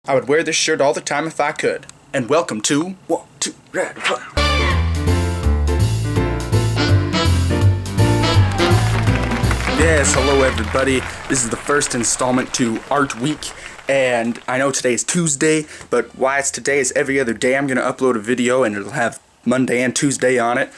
I would wear this shirt all the time if I could. And welcome to 1, 2, Red. Yes, hello everybody. This is the first installment to Art Week. And I know today is Tuesday, but why it's today is every other day I'm going to upload a video and it'll have Monday and Tuesday on it.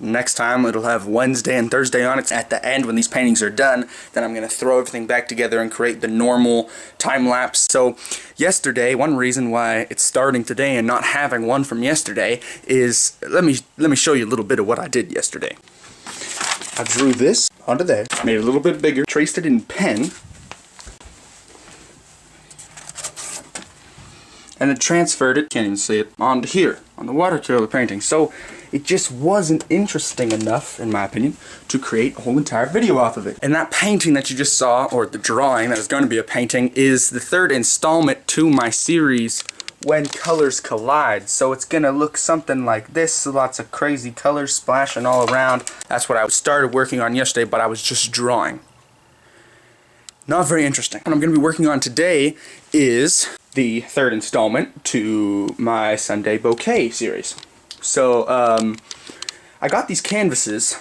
Next time it'll have Wednesday and Thursday on it. At the end, when these paintings are done, then I'm going to throw everything back together and create the normal time lapse. So yesterday, one reason why it's starting today and not having one from yesterday is, let me show you a little bit of what I did yesterday. I drew this onto there, made it a little bit bigger, traced it in pen, and then transferred it, can't even see it, onto here, on the watercolor painting. So it just wasn't interesting enough, in my opinion, to create a whole entire video off of it. And that painting that you just saw, or the drawing that is going to be a painting, is the third installment to my series, When Colors Collide. So it's gonna look something like this, lots of crazy colors splashing all around. That's what I started working on yesterday, but I was just drawing. Not very interesting. What I'm gonna be working on today is the third installment to my Sunday Bouquet series. So I got these canvases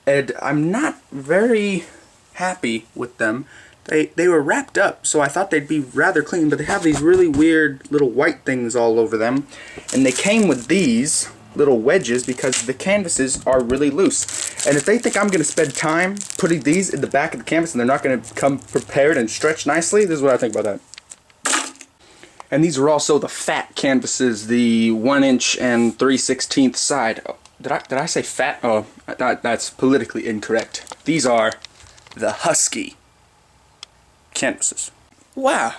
and I'm not very happy with them. They were wrapped up, so I thought they'd be rather clean, but they have these really weird little white things all over them. And they came with these little wedges because the canvases are really loose. And if they think I'm going to spend time putting these in the back of the canvas and they're not going to come prepared and stretch nicely, this is what I think about that. And these are also the fat canvases, the 1 inch and 3/16 side. Oh, did I say fat? Oh, that's politically incorrect. These are the husky canvases. Wow,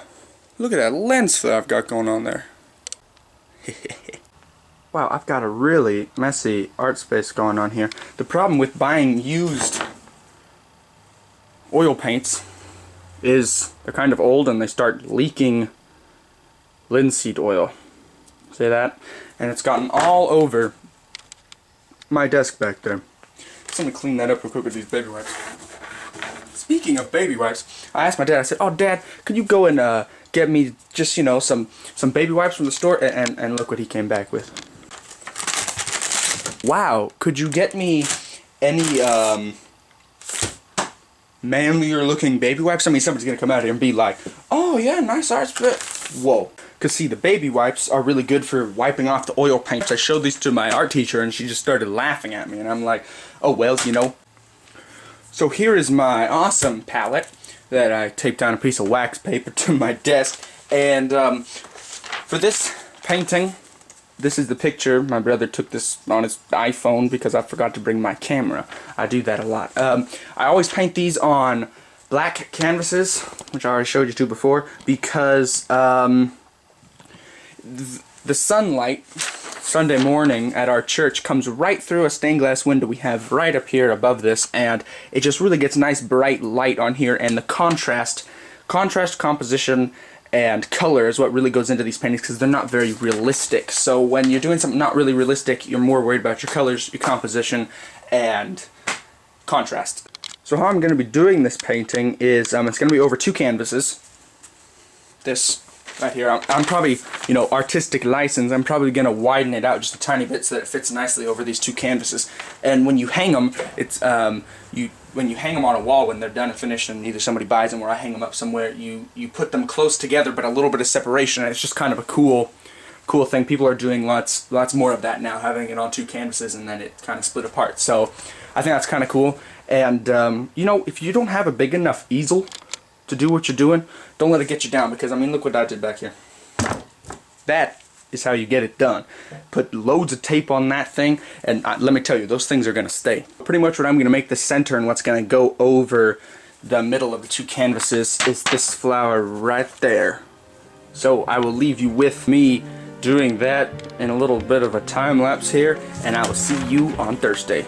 look at that lens flare I've got going on there. Wow, I've got a really messy art space going on here. The problem with buying used oil paints is they're kind of old and they start leaking linseed oil. See that? And it's gotten all over my desk back there. So I'm gonna clean that up real quick with these baby wipes. Speaking of baby wipes, I asked my dad, I said, "Oh Dad, could you go and get me just, you know, some baby wipes from the store?" And look what he came back with. Wow, could you get me any manlier looking baby wipes? I mean, somebody's gonna come out here and be like, "Oh yeah, nice art split." Whoa. Cause see, the baby wipes are really good for wiping off the oil paints. I showed these to my art teacher and she just started laughing at me and I'm like, "Oh well, you know." So here is my awesome palette that I taped down a piece of wax paper to my desk. And for this painting, this is the picture. My brother took this on his iPhone because I forgot to bring my camera. I do that a lot. I always paint these on black canvases, which I already showed you to before, because the sunlight Sunday morning at our church comes right through a stained glass window we have right up here above this, and it just really gets nice bright light on here, and the contrast, composition, and color is what really goes into these paintings because they're not very realistic. So when you're doing something not really realistic, you're more worried about your colors, your composition, and contrast. So how I'm going to be doing this painting is it's going to be over 2 canvases. This right here, I'm probably, you know, artistic license, I'm probably going to widen it out just a tiny bit so that it fits nicely over these 2 canvases. And when you hang them, it's when you hang them on a wall when they're done and finished, and either somebody buys them or I hang them up somewhere, you put them close together but a little bit of separation, and it's just kind of a cool thing. People are doing lots more of that now, having it on 2 canvases and then it kind of split apart. So I think that's kind of cool. And you know, if you don't have a big enough easel to do what you're doing, don't let it get you down, because I mean, look what I did back here. That is how you get it done. Put loads of tape on that thing, and let me tell you, those things are going to stay. Pretty much what I'm going to make the center and what's going to go over the middle of the 2 canvases is this flower right there. So I will leave you with me doing that in a little bit of a time lapse here, and I will see you on Thursday.